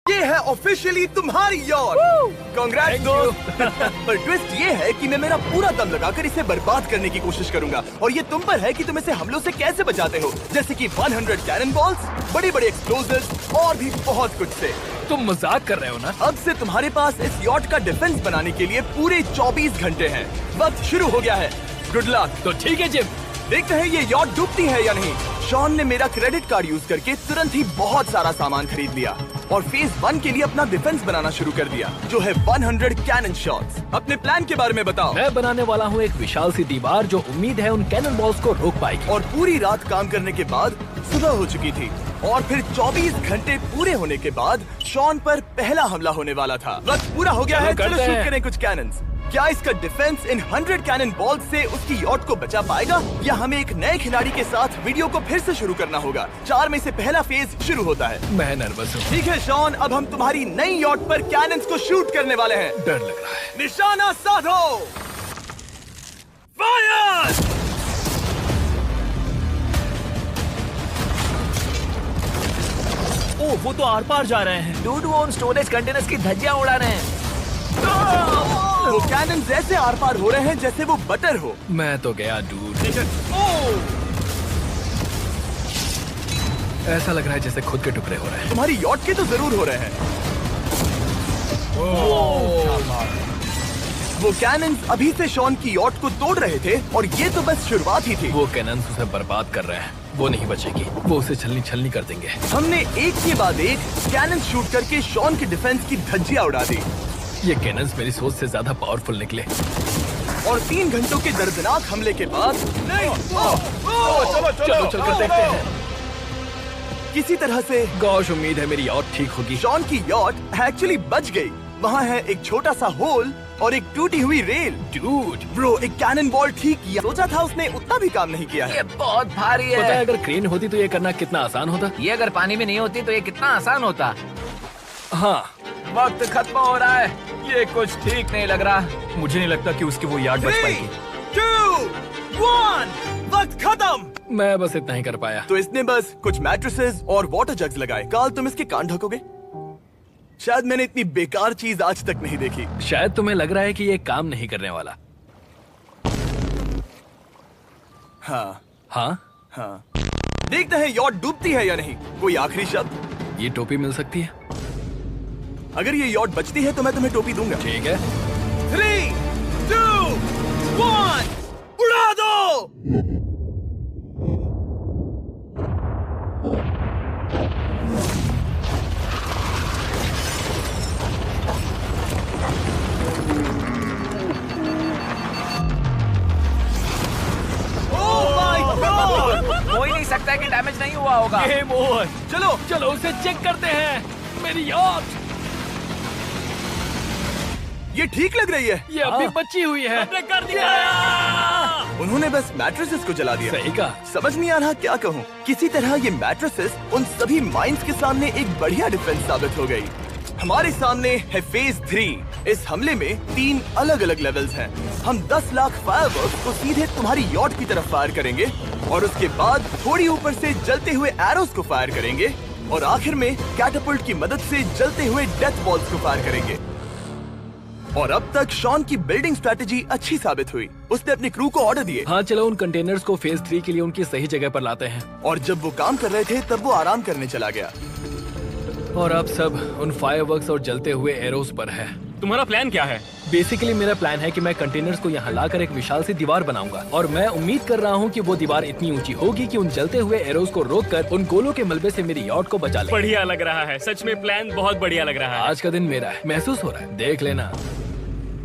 ये है ऑफिशियली तुम्हारी यॉट। कांग्रेट्स दोस्त। पर ट्विस्ट ये है कि मैं मेरा पूरा दम लगाकर इसे बर्बाद करने की कोशिश करूंगा और ये तुम पर है कि तुम इसे हमलों से कैसे बचाते हो, जैसे कि 100 कैनन बॉल्स, बड़ी बड़ी एक्सप्लोजिव्स और भी बहुत कुछ से। तुम मजाक कर रहे हो ना? अब से तुम्हारे पास इस यॉट का डिफेंस बनाने के लिए पूरे 24 घंटे हैं। वक्त शुरू हो गया है। Good luck. तो ठीक है जिम, देखते हैं ये यॉट डूबती है या नहीं। शॉन ने मेरा क्रेडिट कार्ड यूज करके तुरंत ही बहुत सारा सामान खरीद लिया और फेज 1 के लिए अपना डिफेंस बनाना शुरू कर दिया, जो है 100 कैनन शॉट्स। अपने प्लान के बारे में बताओ। मैं बनाने वाला हूँ एक विशाल सी दीवार जो उम्मीद है उन कैनन बॉल्स को रोक पाएगी। और पूरी रात काम करने के बाद सुबह हो चुकी थी और फिर 24 घंटे पूरे होने के बाद शॉन पर पहला हमला होने वाला था। वक्त पूरा हो गया है, चलो शूट करें कुछ कैनन्स। क्या इसका डिफेंस इन 100 कैनन बॉल्स से उसकी यॉट को बचा पाएगा या हमें एक नए खिलाड़ी के साथ वीडियो को फिर से शुरू करना होगा? 4 में से पहला फेज शुरू होता है। मैं नर्वस हूँ। ठीक है शॉन, अब हम तुम्हारी नई यॉट पर कैनन्स को शूट करने वाले हैं। डर लग रहा है। निशाना साधो। फायर! ओह, वो तो आर पार जा रहे हैं। डूड, वो उन स्टोरेज कंटेनर्स की धज्जियां उड़ा रहे हैं। वो कैनन ऐसे आर पार हो रहे हैं जैसे वो बटर हो। मैं तो गया डूड। ऐसा लग रहा है जैसे खुद के टुकड़े हो रहे हैं। तुम्हारी यॉट के तो जरूर हो रहे हैं। वो कैनन अभी से शॉन की यॉट को तोड़ रहे थे और ये तो बस शुरुआत ही थी। वो कैनन उसे बर्बाद कर रहे हैं। वो नहीं बचेगी, वो उसे छलनी छलनी कर देंगे। हमने एक के बाद एक कैनन शूट करके शॉन की डिफेंस की धज्जियां उड़ा दी। ये कैनन्स मेरी सोच से ज्यादा पावरफुल निकले। और 3 घंटों के दर्दनाक हमले के बाद चलो चलकर देखते हैं। किसी तरह से गॉश, उम्मीद है मेरी यॉट ठीक होगी। शॉन की यॉट एक्चुअली बच गई। वहाँ है एक छोटा सा होल और एक टूटी हुई रेल। डूड, ब्रो, एक कैनन बॉल ठीक किया। सोचा था उसने उतना भी काम नहीं किया है। ये बहुत भारी पता है है। अगर क्रेन होती तो ये करना कितना आसान होता। ये अगर पानी में नहीं होती तो ये कितना आसान होता। हाँ, वक्त खत्म हो रहा है। ये कुछ ठीक नहीं लग रहा। मुझे नहीं लगता कि उसकी वो यार्ड बच 3, पाएगी। 2, 1, वक्त खत्म। मैं बस इतना ही कर पाया। तो इसने बस कुछ मैट्रेसेस और वाटर जग्स लगाए। काल, तुम इसके कान ढकोगे? शायद मैंने इतनी बेकार चीज आज तक नहीं देखी। शायद तुम्हें लग रहा है कि ये काम नहीं करने वाला। हाँ हाँ, हाँ, देखते हैं यॉट डूबती है या नहीं। कोई आखिरी शब्द? ये टोपी मिल सकती है। अगर ये यॉट बचती है तो मैं तुम्हें टोपी दूंगा। ठीक है। 3, 2, 1, उड़ा दो। हो ही नहीं सकता है कि डैमेज नहीं हुआ होगा। Game over. चलो चलो उसे चेक करते हैं। मेरी यॉट, ये ठीक लग रही है। ये अभी बची हुई है। कर दिया। उन्होंने बस मैट्रेसेस को जला दिया। सही कहा। समझ नहीं आ रहा क्या कहूँ। किसी तरह ये मैट्रेसेस उन सभी माइंस के सामने एक बढ़िया डिफेंस साबित हो गई। हमारे सामने है फेज 3। इस हमले में 3 अलग अलग लेवल्स हैं। हम 10 लाख फायरवर्क्स को सीधे तुम्हारी यॉट की तरफ फायर करेंगे और उसके बाद थोड़ी ऊपर से जलते हुए एरोस को फायर करेंगे और आखिर में कैटापल्ट की मदद से जलते हुए डेथ बॉल्स को फायर करेंगे। और अब तक शॉन की बिल्डिंग स्ट्रेटेजी अच्छी साबित हुई। उसने अपनी क्रू को ऑर्डर दिए। हाँ, चलो उन कंटेनर्स को फेज 3 के लिए उनकी सही जगह पर लाते हैं। और जब वो काम कर रहे थे तब वो आराम करने चला गया। और अब सब उन फायरवर्क्स और जलते हुए एरोस पर है। तुम्हारा प्लान क्या है? बेसिकली मेरा प्लान है कि मैं कंटेनर्स को यहाँ लाकर एक विशाल सी दीवार बनाऊंगा और मैं उम्मीद कर रहा हूँ कि वो दीवार इतनी ऊंची होगी कि उन जलते हुए एरोस को रोककर उन गोलों के मलबे से मेरी यॉट को बचा ले। बढ़िया लग रहा है। सच में प्लान बहुत बढ़िया लग रहा है। आज का दिन मेरा है। महसूस हो रहा है। देख लेना,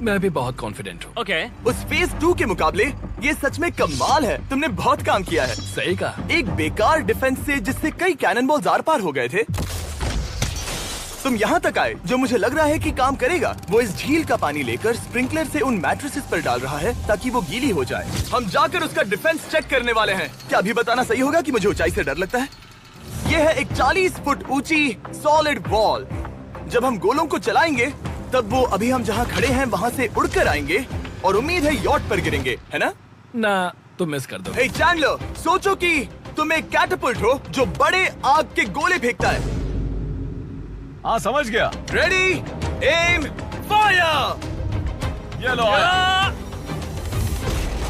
मैं भी बहुत कॉन्फिडेंट हूँ। ओके। उस फेज 2 के मुकाबले ये सच में कमाल है। तुमने बहुत काम किया है। सही कहा। एक बेकार डिफेंस से जिससे कई कैनन बॉल्स आर पार हो गए थे, तुम यहाँ तक आए जो मुझे लग रहा है कि काम करेगा। वो इस झील का पानी लेकर स्प्रिंकलर से उन मैट्रेसेस पर डाल रहा है ताकि वो गीली हो जाए। हम जाकर उसका डिफेंस चेक करने वाले हैं। क्या अभी बताना सही होगा कि मुझे ऊंचाई से डर लगता है? ये है एक 40 फुट ऊंची सॉलिड वॉल। जब हम गोलों को चलाएंगे तब वो अभी हम जहाँ खड़े हैं वहाँ से उड़कर आएंगे और उम्मीद है यॉट पर गिरेंगे, है ना? ना, तुम मिस कर दो। हे चैंडलर, सोचो कि तुम एक कैटापल्ट हो जो बड़े आग के गोले फेंकता है। हाँ समझ गया। Ready, aim, fire. ये लो आया।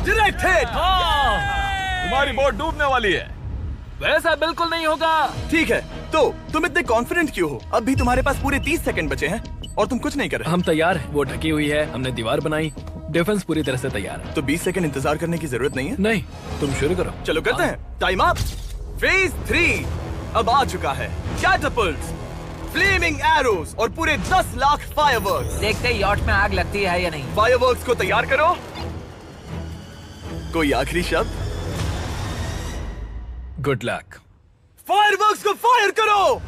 Direct hit. तुम्हारी बोट डूबने वाली है। वैसा बिल्कुल नहीं होगा। ठीक है, तो तुम इतने कॉन्फिडेंट क्यों हो? अब भी तुम्हारे पास पूरे 30 सेकंड बचे हैं और तुम कुछ नहीं कर रहे। हम तैयार हैं। वो ढकी हुई है, हमने दीवार बनाई, डिफेंस पूरी तरह से तैयार है। तो 20 सेकंड इंतजार करने की जरूरत नहीं है। नहीं, तुम शुरू करो। चलो करते हैं। Time up. फेज 3 अब आ चुका है। कैटapults, फ्लेमिंग एरोज और पूरे 10 लाख फायरवर्क्स। देखते ही यॉट में आग लगती है या नहीं। फायरवर्क्स को तैयार करो। कोई आखिरी शब्द? Good luck. फायरवर्क्स को फायर करो।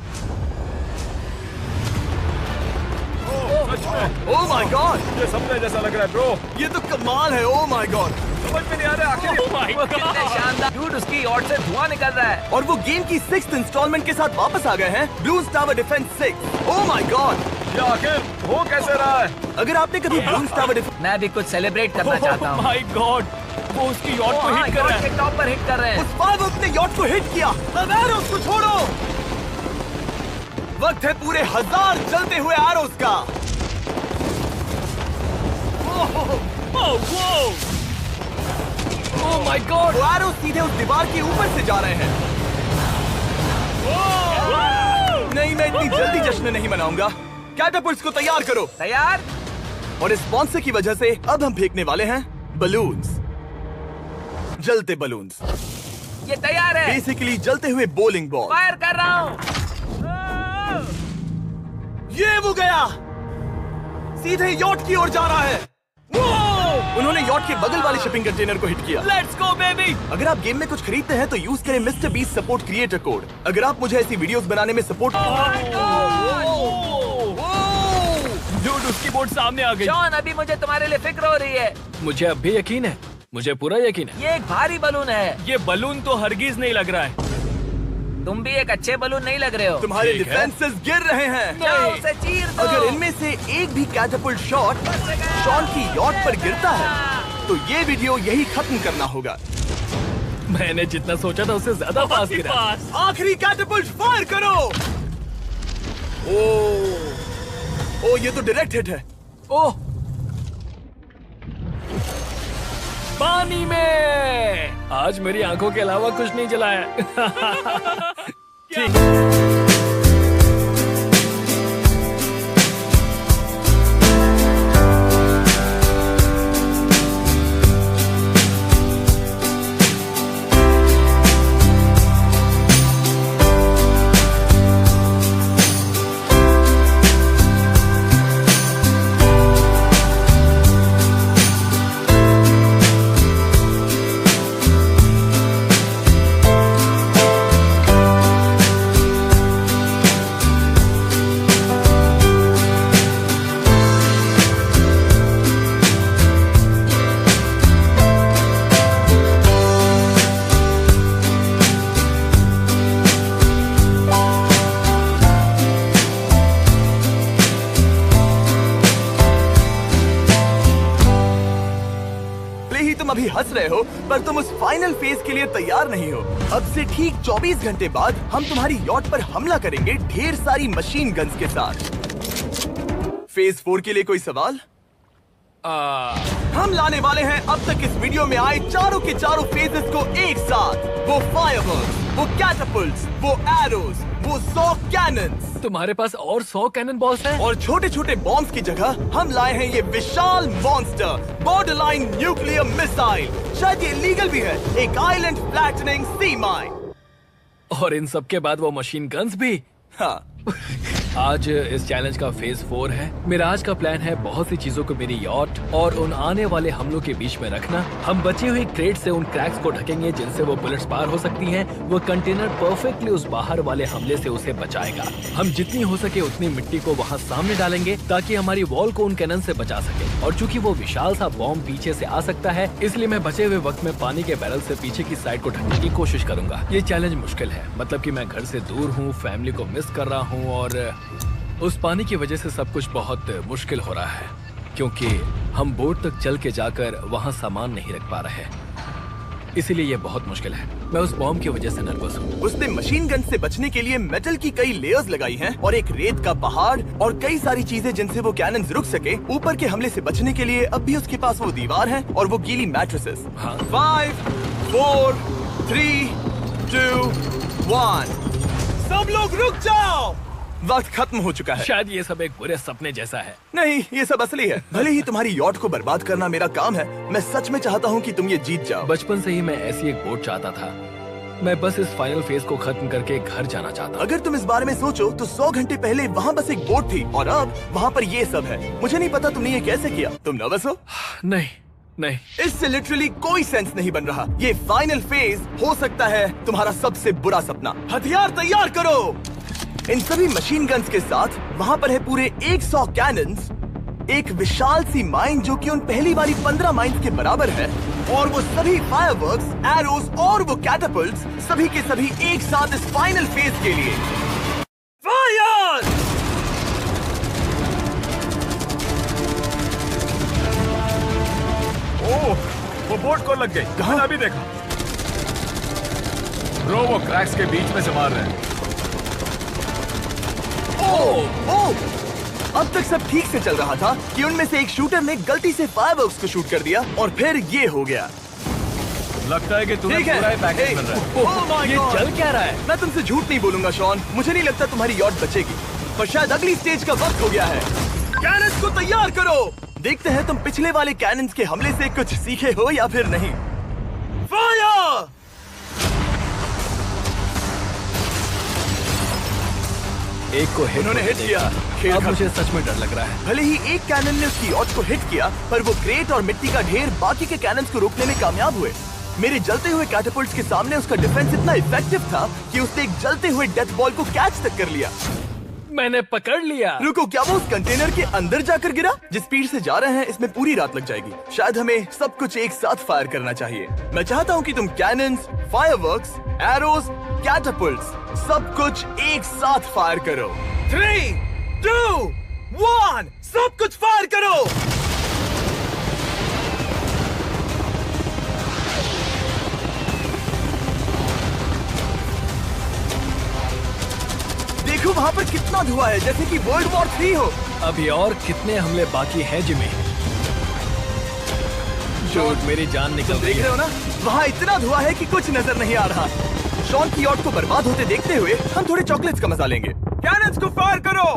सच में ओह माय गॉड, ये सपने जैसा लग रहा है ब्रो। ये तो कमाल है। Oh my God. समझ में नहीं आ रहा आखिर। Oh my वो कितने God! शानदार। डूड, उसकी यॉट से धुआं निकल रहा है। और वो गेम की 6th इंस्टॉलमेंट के साथ वापस आ गए हैं, blues tower defence 6। Oh my God, ये आखिर हो कैसे रहा है? अगर आपने कभी ब्लूज टावर डिफेंस मैं भी कुछ सेलिब्रेट करना चाहता हूँ। माय गॉड, वो उसकी यॉट को हाँ, हिट कर रहा यॉट है। के टॉप पर हिट कर रहे हैं। उस फायरवर्क ने यॉट को हिट किया। अब एरोस को छोड़ो। वक्त है पूरे 1000 जलते हुए एरोस का। Oh my God. वो एरोस सीधे उस दीवार के ऊपर से जा रहे हैं। नहीं, मैं इतनी जल्दी जश्न नहीं मनाऊंगा। कैटapults को तैयार करो। तैयार? और इस स्पॉन्सर की वजह से अब हम फेंकने वाले हैं बलून्स, जलते बलून्स। ये तैयार है। बेसिकली जलते हुए बोलिंग बॉल। फायर कर रहा हूँ। ये वो गया, सीधे यॉट की ओर जा रहा है। उन्होंने यॉट के बगल वाले शिपिंग कंटेनर को हिट किया। Let's go baby. अगर आप गेम में कुछ खरीदते हैं तो यूज करें mister beast support creator code. अगर आप मुझे ऐसी वीडियोस बनाने में सपोर्ट डूड, उसकी बोट सामने आ गई। जॉन, अभी मुझे तुम्हारे लिए फिक्र हो रही है। मुझे अब भी यकीन है, मुझे पूरा यकीन है। ये एक भारी बलून है। ये बलून तो हरगिज नहीं लग रहा है। तुम भी एक अच्छे बलून नहीं लग रहे हो। तुम्हारे ठीक है। डिफेंसेस गिर रहे हैं। जाओ, उसे चीर दो। अगर इनमें से एक भी कैटapult शॉट शॉन की यॉट पर गिरता है तो ये वीडियो यही खत्म करना होगा। मैंने जितना सोचा था उससे ज्यादा पास के गिरा। पास। आखिरी कैटapult फायर करो। ओ ये तो डायरेक्ट हिट है। ओह, पानी में। आज मेरी आंखों के अलावा कुछ नहीं जला है। तुम अभी हंस रहे हो पर तुम उस फाइनल फेज के लिए तैयार नहीं हो। अब से ठीक 24 घंटे बाद हम तुम्हारी यॉट पर हमला करेंगे ढेर सारी मशीन गन्स के साथ। फेज 4 के लिए कोई सवाल? हम लाने वाले हैं अब तक इस वीडियो में आए चारों के चारों फेजेस को एक साथ। वो फायरवर्क्स, वो कैटapults, वो एरोज, वो 100 कैनन्स। तुम्हारे पास और 100 कैनन बॉल्स हैं? और छोटे छोटे बॉम्ब्स की जगह हम लाए हैं ये विशाल मॉन्स्टर बॉर्डरलाइन न्यूक्लियर मिसाइल। शायद ये लीगल भी है, एक आइलैंड फ्लैटनिंग सी माइन। और इन सब के बाद वो मशीन गन्स भी। हाँ, आज इस चैलेंज का फेज 4 है। मेरा आज का प्लान है बहुत सी चीजों को मेरी यॉट और उन आने वाले हमलों के बीच में रखना। हम बची हुई क्रेट से उन क्रैक्स को ढकेंगे जिनसे वो बुलेट्स पार हो सकती हैं। वो कंटेनर परफेक्टली उस बाहर वाले हमले से उसे बचाएगा। हम जितनी हो सके उतनी मिट्टी को वहाँ सामने डालेंगे ताकि हमारी वॉल को उन कैनन से बचा सके। और चूंकि वो विशाल सा बॉम्ब पीछे से आ सकता है, इसलिए मैं बचे हुए वक्त में पानी के बैरल से पीछे की साइड को ढकने की कोशिश करूंगा। ये चैलेंज मुश्किल है, मतलब कि मैं घर से दूर हूँ, फैमिली को मिस कर रहा हूँ और उस पानी की वजह से सब कुछ बहुत मुश्किल हो रहा है क्योंकि हम बोट तक चल के जाकर वहाँ सामान नहीं रख पा रहे। इसीलिए ये बहुत मुश्किल है। मैं उस बॉम्ब की वजह से नर्वस हूँ। उसने मशीन गन से बचने के लिए मेटल की कई लेयर्स लगाई हैं और एक रेत का पहाड़ और कई सारी चीजें जिनसे वो कैनन रुक सके। ऊपर के हमले से बचने के लिए अब भी उसके पास वो दीवार है और वो गीली मैट्रेसेस। हाँ। 5, 4, 3, 2, 1। सब लोग रुक जाओ। वक्त खत्म हो चुका है। शायद ये सब एक बुरे सपने जैसा है। नहीं, ये सब असली है। भले ही तुम्हारी यॉट को बर्बाद करना मेरा काम है, मैं सच में चाहता हूँ कि तुम ये जीत जाओ। बचपन से ही मैं ऐसी एक बोट चाहता था। मैं बस इस फाइनल फेज को खत्म करके घर जाना चाहता हूँ। अगर तुम इस बारे में सोचो तो 100 घंटे पहले वहाँ बस एक बोट थी और अब वहाँ पर ये सब है। मुझे नहीं पता तुमने ये कैसे किया। तुम नर्वस हो? नहीं। इससे लिटरली कोई सेंस नहीं बन रहा। ये फाइनल फेज हो सकता है तुम्हारा सबसे बुरा सपना। हथियार तैयार करो। इन सभी मशीन गन्स के साथ वहाँ पर है पूरे 100 कैनन्स, एक विशाल सी माइन जो कि उन पहली वाली 15 माइंस के बराबर है, और वो सभी फायरवर्क्स, एरोस और वो कैटापल्ट्स सभी के सभी एक साथ इस फाइनल फेज के लिए। फायर! ओह, वो बोट को लग गई। कहाँ? अभी देखा। ब्रो, वो क्रैक्स के बीच में से मार रहे हैं। ओह! अब तक सब ठीक से चल रहा था कि उनमें से एक शूटर ने गलती से फायरवर्क्स को शूट कर दिया और फिर ये हो गया। लगता है कि तुम्हें ठीक है। पूरा ही पैकेज मिल रहा है। Oh my ये God! चल क्या रहा है? मैं तुमसे झूठ नहीं बोलूंगा शॉन, मुझे नहीं लगता तुम्हारी यॉट बचेगी, पर शायद अगली स्टेज का वक्त हो गया है। कैनन्स को तैयार करो। देखते हैं तुम पिछले वाले कैनन्स के हमले से कुछ सीखे हो या फिर नहीं। फायर! एक को उन्होंने हिट किया। खेल अब खत्म। मुझे सच में डर लग रहा है। भले ही एक कैनन ने उसकी यॉट को हिट किया, पर वो क्रेट और मिट्टी का ढेर बाकी के कैनन्स को रोकने में कामयाब हुए। मेरे जलते हुए कैटापल्ट्स के सामने उसका डिफेंस इतना इफेक्टिव था कि उसने एक जलते हुए डेथ बॉल को कैच तक कर लिया। मैंने पकड़ लिया। रुको, क्या वो उस कंटेनर के अंदर जाकर गिरा? जिस स्पीड से जा रहे हैं इसमें पूरी रात लग जाएगी। शायद हमें सब कुछ एक साथ फायर करना चाहिए। मैं चाहता हूँ कि तुम कैनन्स, फायरवर्क्स, एरोस, कैटापल्ट्स सब कुछ एक साथ फायर करो। 3, 2, 1, सब कुछ फायर करो। देखो वहाँ पर कितना धुआं है, जैसे कि वर्ल्ड वॉर 3 हो। अभी और कितने हमले बाकी हैं जिमी? शॉट, मेरी जान निकल रही देख रहे है। हो ना, वहाँ इतना धुआं है कि कुछ नजर नहीं आ रहा। शॉन की यॉट को बर्बाद होते देखते हुए हम थोड़े चॉकलेट्स का मजा लेंगे। कैनन्स को फायर करो।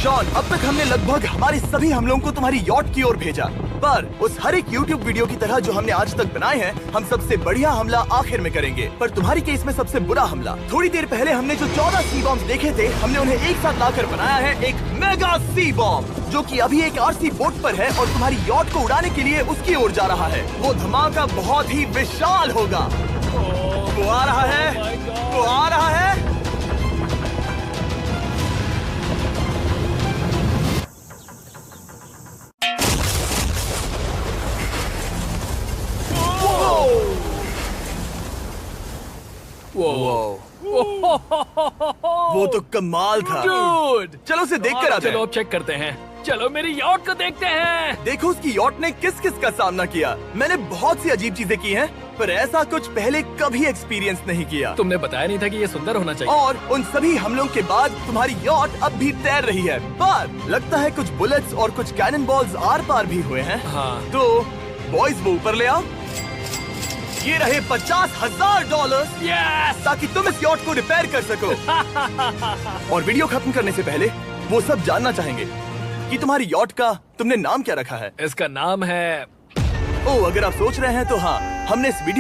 शॉन, अब तक हमने लगभग हमारे सभी हमलों को तुम्हारी यॉट की ओर भेजा, पर उस हर एक YouTube वीडियो की तरह जो हमने आज तक बनाए हैं, हम सबसे बढ़िया हमला आखिर में करेंगे। पर तुम्हारी केस में सबसे बुरा हमला। थोड़ी देर पहले हमने जो 14 सी बॉम्ब देखे थे, हमने उन्हें एक साथ लाकर बनाया है एक मेगा सी बॉम्ब, जो कि अभी एक RC बोट पर है और तुम्हारी यॉट को उड़ाने के लिए उसकी ओर जा रहा है। वो धमाका बहुत ही विशाल होगा। वो आ रहा है, वो आ रहा है। वो तो कमाल था। Dude! चलो उसे देख कर आते चलो हैं। अब चेक करते हैं। चलो मेरी यॉट को देखते हैं। देखो उसकी यॉट ने किस किस का सामना किया। मैंने बहुत सी अजीब चीजें की हैं, पर ऐसा कुछ पहले कभी एक्सपीरियंस नहीं किया। तुमने बताया नहीं था कि ये सुंदर होना चाहिए। और उन सभी हमलों के बाद तुम्हारी यॉट अब भी तैर रही है, पर लगता है कुछ बुलेट्स और कुछ कैनन बॉल्स आर पार भी हुए हैं। हाँ। तो बॉयज वो ऊपर ले आओ। ये रहे $50,000 यस! ताकि तुम इस यॉट को रिपेयर कर सको। और वीडियो खत्म करने से पहले वो सब जानना चाहेंगे कि तुम्हारी यॉट का तुमने नाम क्या रखा है। इसका नाम है ओह, अगर आप सोच रहे हैं तो हाँ, हमने इस वीडियो